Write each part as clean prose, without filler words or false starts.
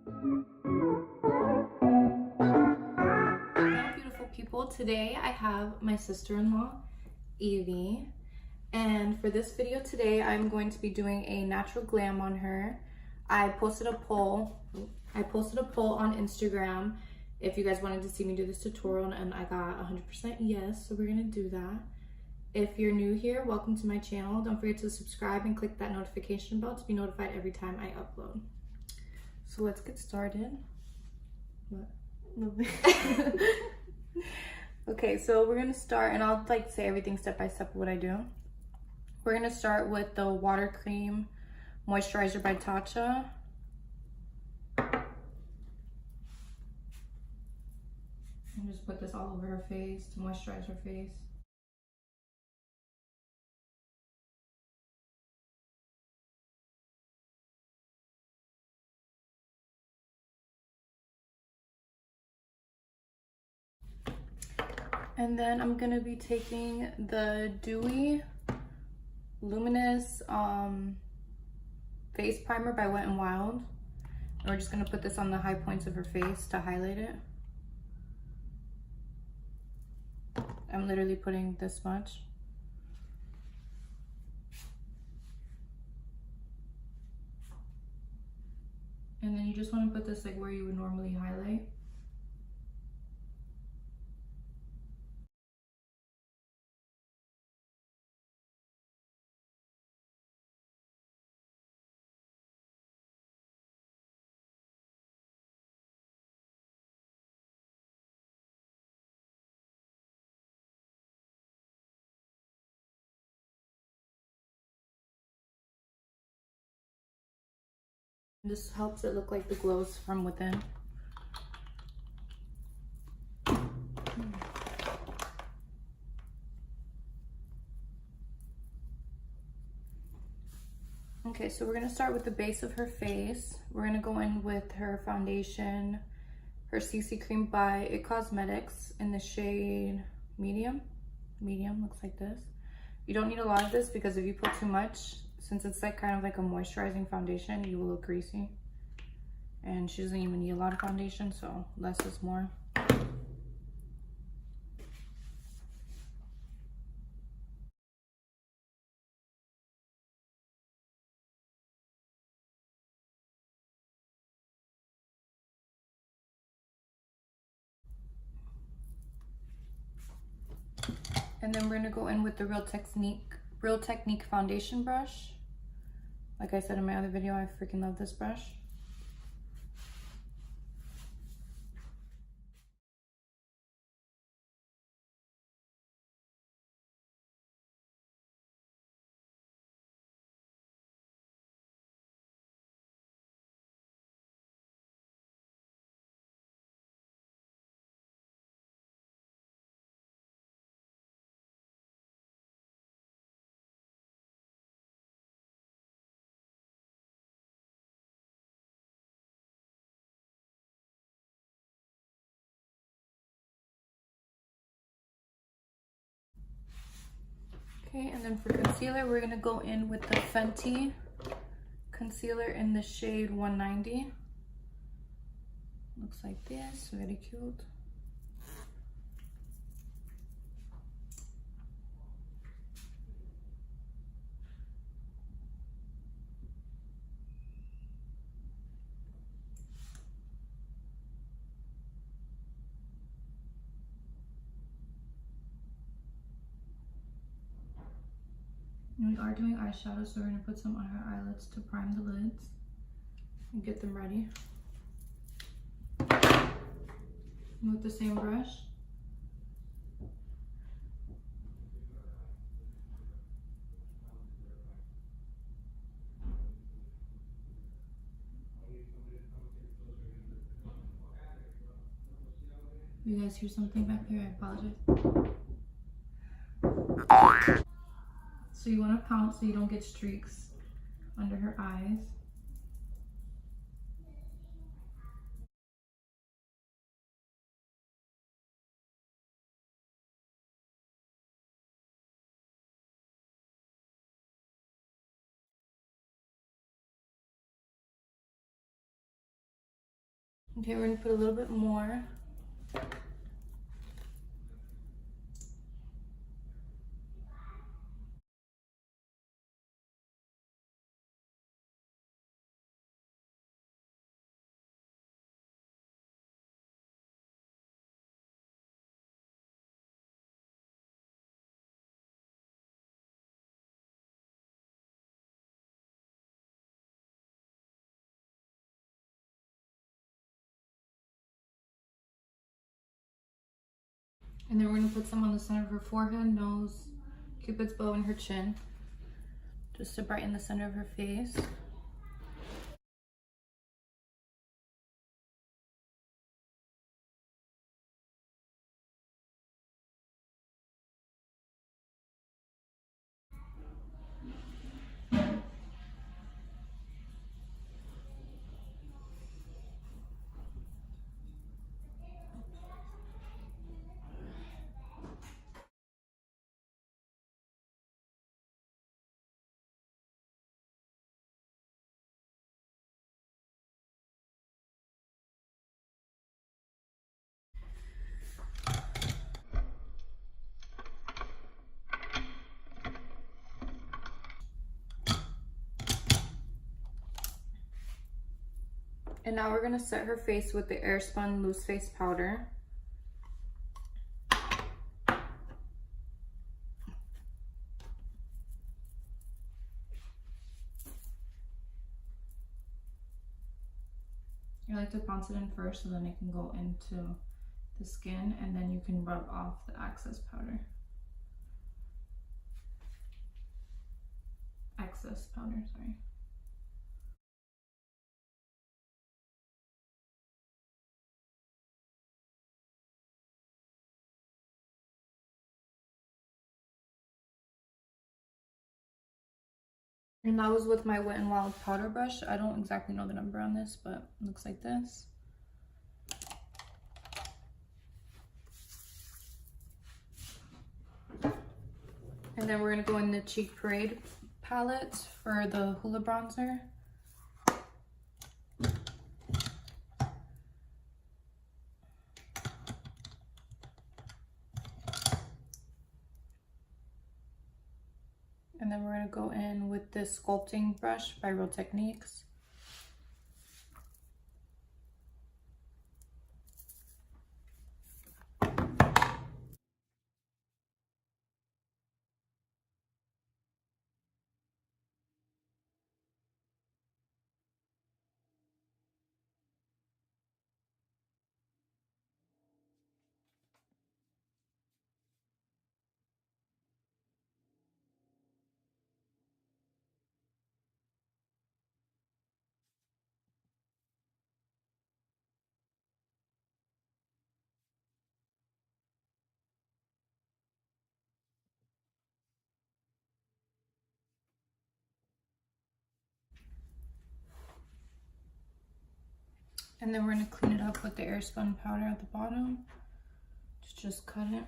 Hello, beautiful people. Today I have my sister-in-law, Evie. And for this video today, I'm going to be doing a natural glam on her. I posted a poll on Instagram if you guys wanted to see me do this tutorial, and I got 100% yes, so we're gonna do that. If you're new here, welcome to my channel. Don't forget to subscribe and click that notification bell to be notified every time I upload. So let's get started. What? Okay, so we're gonna start, and I'll like say everything step by step what I do. We're gonna start with the water cream moisturizer by Tatcha. And just put this all over her face to moisturize her face. And then I'm gonna be taking the dewy luminous face primer by Wet n Wild. And we're just gonna put this on the high points of her face to highlight it. I'm literally putting this much. And then you just want to put this like where you would normally highlight. This helps it look like the glows from within. Okay, so we're gonna start with the base of her face. We're gonna go in with her foundation, her CC cream by It Cosmetics in the shade medium. Medium looks like this. You don't need a lot of this because if you put too much, since it's like kind of like a moisturizing foundation, you will look greasy. And she doesn't even need a lot of foundation, so less is more. And then we're gonna go in with the Real Technique foundation brush. Like I said in my other video, I freaking love this brush. Okay, and then for concealer, we're gonna go in with the Fenty concealer in the shade 190. Looks like this, very cute. And we are doing eyeshadow, so we're gonna put some on her eyelids to prime the lids and get them ready. And with the same brush, you guys hear something back there? I apologize. So you want to pounce so you don't get streaks under her eyes. Okay, we're gonna put a little bit more. And then we're gonna put some on the center of her forehead, nose, Cupid's bow, and her chin, just to brighten the center of her face. And now we're gonna set her face with the Airspun loose face powder. I like to bounce it in first so then it can go into the skin, and then you can rub off the excess powder. Sorry. And that was with my Wet n Wild powder brush. I don't exactly know the number on this, but it looks like this. And then we're gonna go in the Cheek Parade palette for the Hula bronzer. And then we're gonna go in with this sculpting brush by Real Techniques. And then we're gonna clean it up with the Airspun powder at the bottom. Just cut it.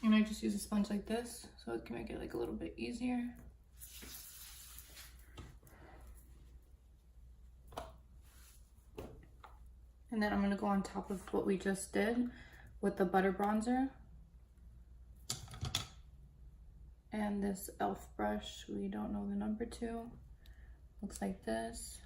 And I just use a sponge like this so it can make it like a little bit easier. And then I'm gonna go on top of what we just did with the butter bronzer. And this e.l.f. brush, we don't know the number to. Looks like this.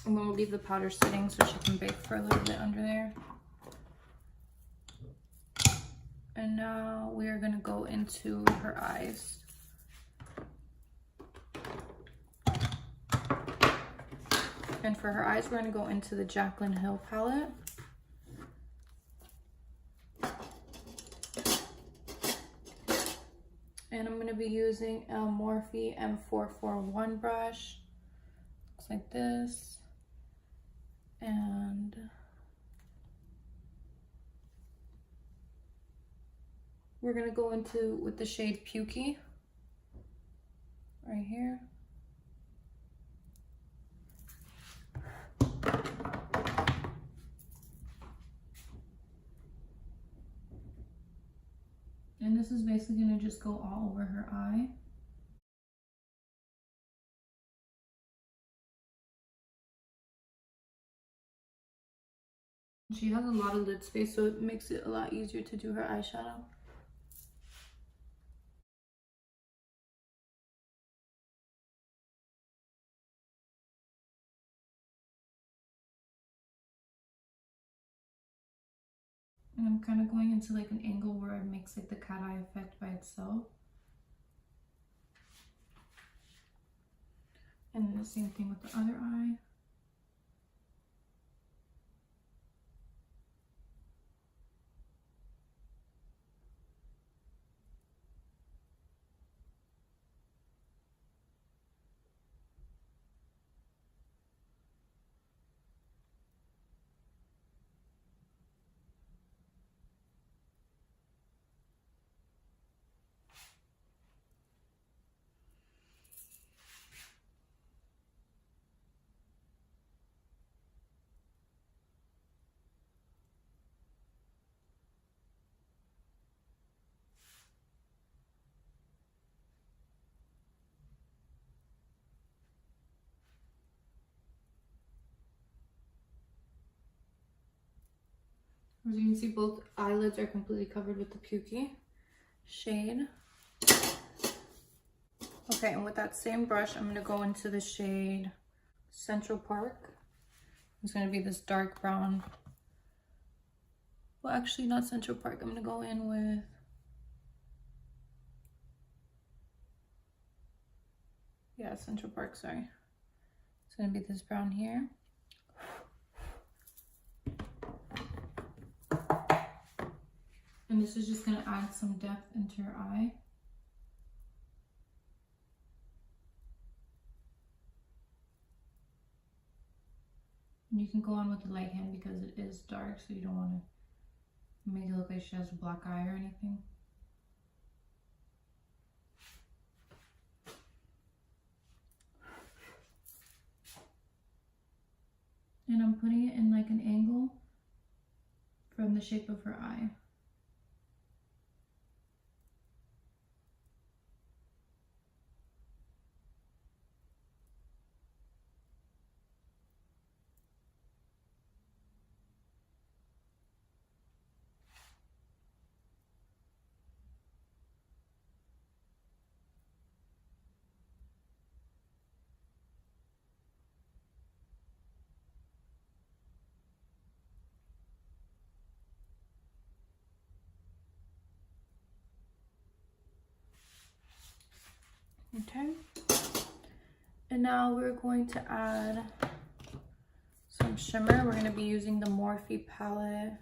And then we'll leave the powder sitting so she can bake for a little bit under there. And now we are gonna go into her eyes. And for her eyes, we're gonna go into the Jaclyn Hill palette. And I'm gonna be using a Morphe M441 brush. Looks looks like this. And we're gonna go into with the shade Pukey right here. And this is basically gonna just go all over her eye. She has a lot of lid space, so it makes it a lot easier to do her eyeshadow. And I'm kind of going into like an angle where it makes like the cat eye effect by itself. And then the same thing with the other eye. As you can see, both eyelids are completely covered with the Pukey shade. Okay, and with that same brush, I'm gonna go into the shade Central Park. It's gonna be this dark brown. Well, actually not Central Park. I'm gonna go in with, yeah, Central Park, sorry. It's gonna be this brown here. And this is just gonna add some depth into her eye. And you can go on with the light hand because it is dark, so you don't want to make it look like she has a black eye or anything. And I'm putting it in like an angle from the shape of her eye. Okay, and now we're going to add some shimmer. We're going to be using the Morphe palette.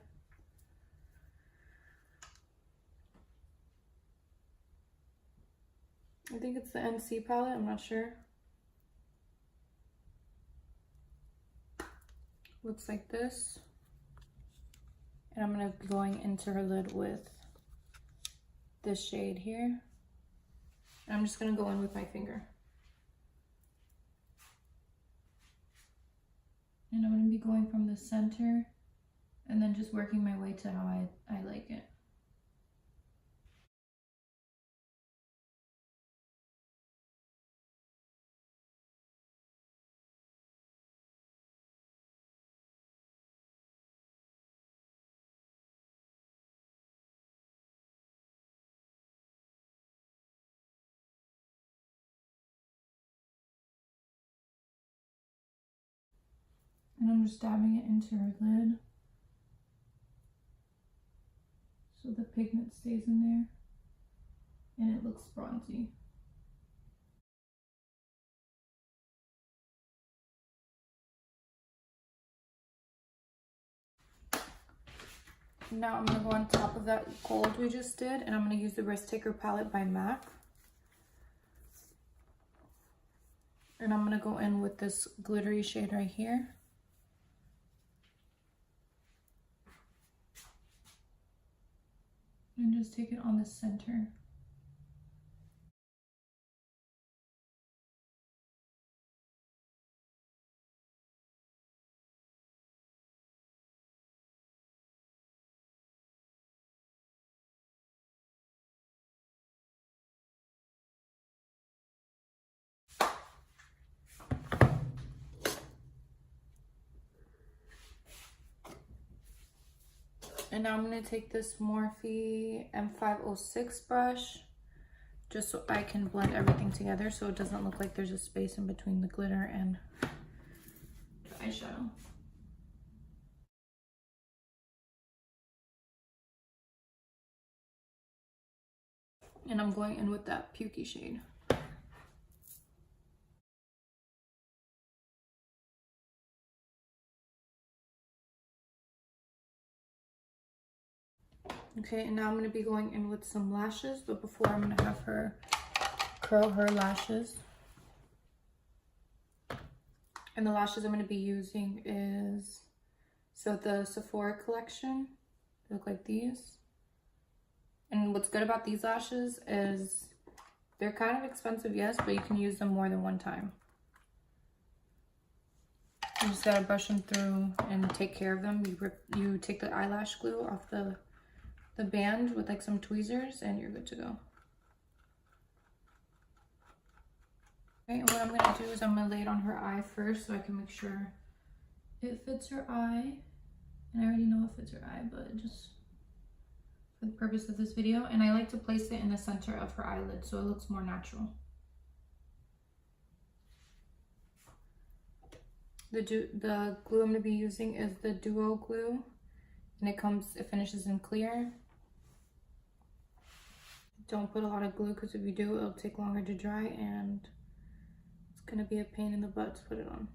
I think it's the NC palette, I'm not sure. Looks like this. And I'm going to be going into her lid with this shade here. I'm just going to go in with my finger. And I'm going to be going from the center and then just working my way to how I like it. And I'm just dabbing it into her lid so the pigment stays in there and it looks bronzy. Now I'm going to go on top of that gold we just did, and I'm going to use the Risk Taker palette by MAC. And I'm gonna go in with this glittery shade right here. And just take it on the center. And now I'm going to take this Morphe M506 brush just so I can blend everything together so it doesn't look like there's a space in between the glitter and the eyeshadow. And I'm going in with that pukey shade. Okay, and now I'm going to be going in with some lashes, but before I'm going to have her curl her lashes. And the lashes I'm going to be using is, so the Sephora collection, they look like these. And what's good about these lashes is they're kind of expensive, yes, but you can use them more than one time. You just gotta brush them through and take care of them. You take the eyelash glue off the band with like some tweezers and you're good to go. Okay, and what I'm gonna do is I'm gonna lay it on her eye first so I can make sure it fits her eye. And I already know it fits her eye, but just for the purpose of this video. And I like to place it in the center of her eyelid so it looks more natural. The glue I'm going to be using is the Duo glue, and it finishes in clear. Don't put a lot of glue because if you do, it'll take longer to dry and it's going to be a pain in the butt to put it on.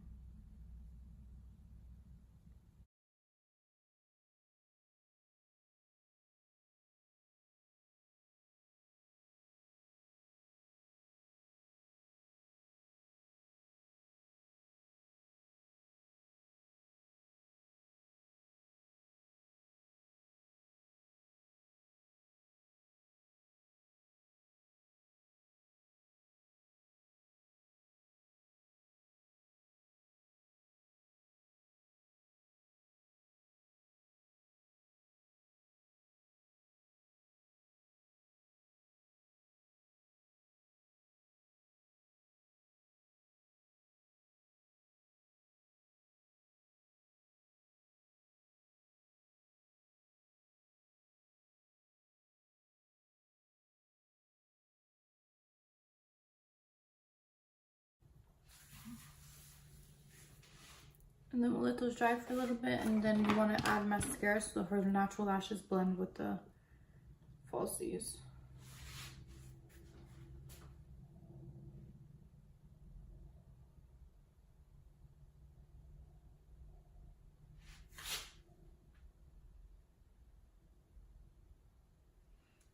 And then we'll let those dry for a little bit, and then you want to add mascara so her natural lashes blend with the falsies.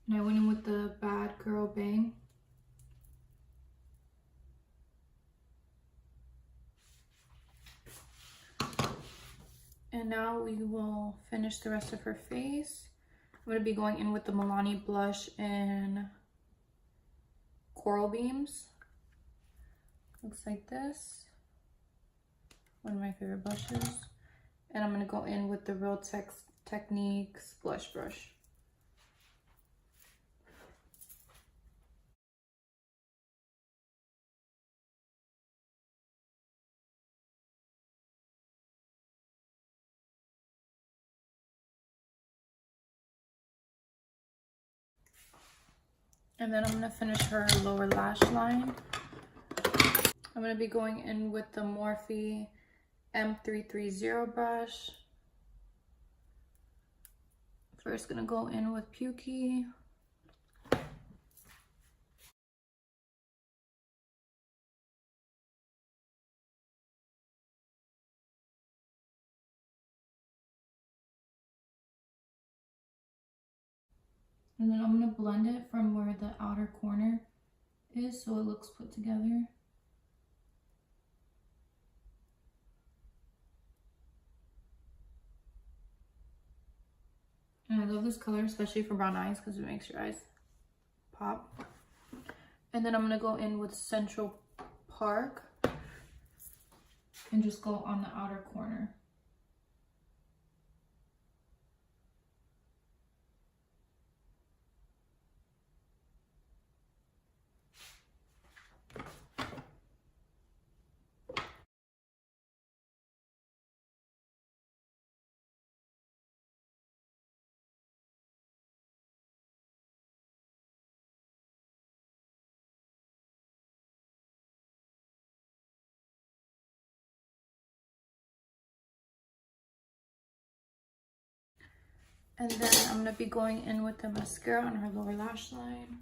And I went in with the Bad Girl Bang. And now we will finish the rest of her face. I'm going to be going in with the Milani blush in Coral Beams. Looks like this. One of my favorite blushes. And I'm going to go in with the Real Techniques blush brush. And then I'm going to finish her lower lash line. I'm going to be going in with the Morphe M330 brush. First going to go in with Pukey. And then I'm going to blend it from where the outer corner is so it looks put together. And I love this color, especially for brown eyes, because it makes your eyes pop. And then I'm going to go in with Central Park and just go on the outer corner. And then I'm going to be going in with the mascara on her lower lash line.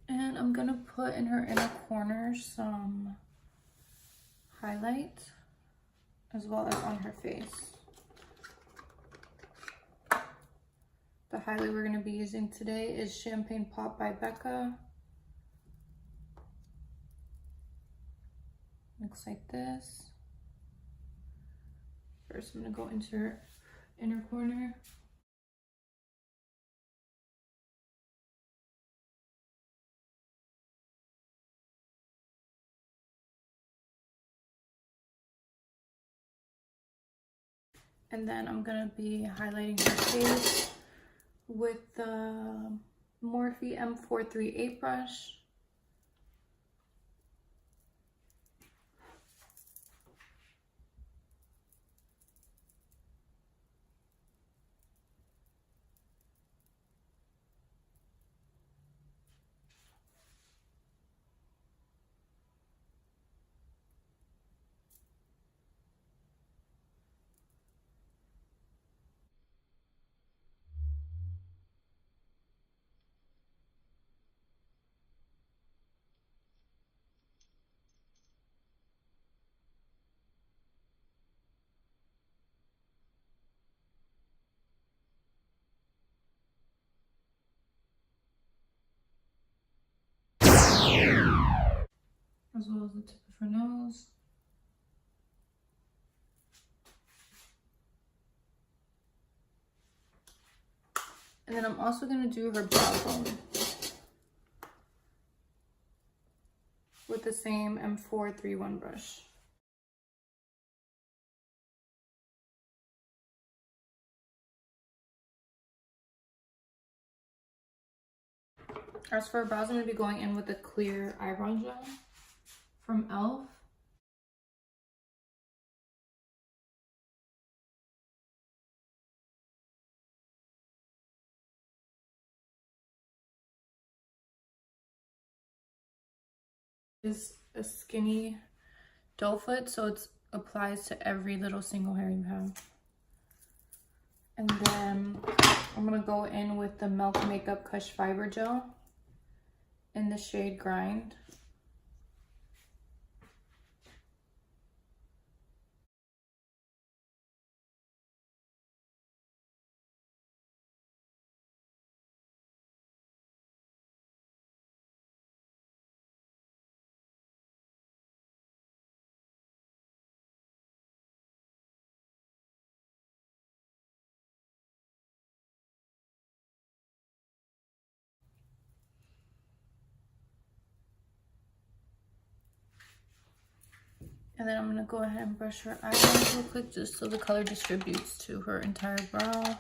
And I'm going to put in her inner corner some highlight, as well as on her face. The highlight we're going to be using today is Champagne Pop by Becca. Looks like this. First, I'm going to go into her inner corner. And then I'm going to be highlighting her face with the Morphe M438 brush. As well as the tip of her nose. And then I'm also going to do her brow bone with the same M431 brush. As for her brows, I'm going to be going in with a clear eyebrow gel from e.l.f. Is a skinny doe foot, so it applies to every little single hair you have. And then I'm going to go in with the Milk Makeup Kush Fiber Gel in the shade Grind. And then I'm going to go ahead and brush her eyebrows real quick, just so the color distributes to her entire brow.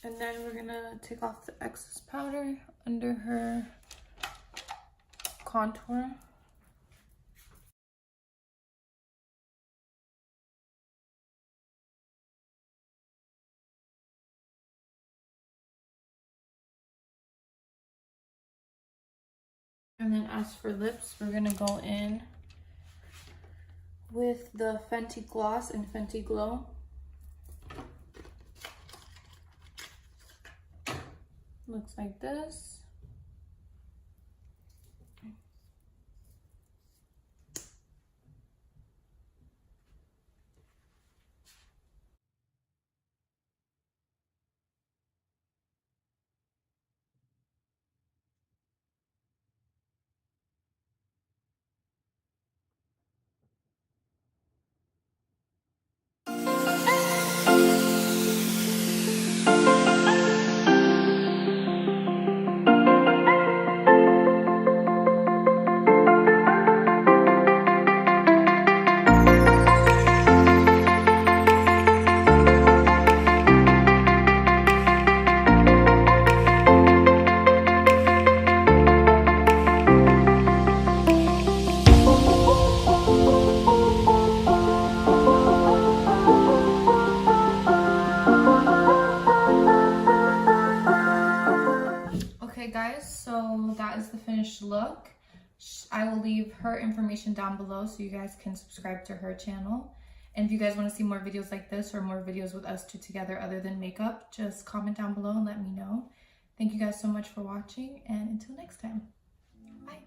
And then we're gonna take off the excess powder under her contour. And then as for lips, we're gonna go in with the Fenty Gloss and Fenty Glow. Looks like this. Okay guys, so that is the finished look. I will leave her information down below so you guys can subscribe to her channel. And if you guys want to see more videos like this or more videos with us two together other than makeup, just comment down below and let me know. Thank you guys so much for watching, and until next time, bye.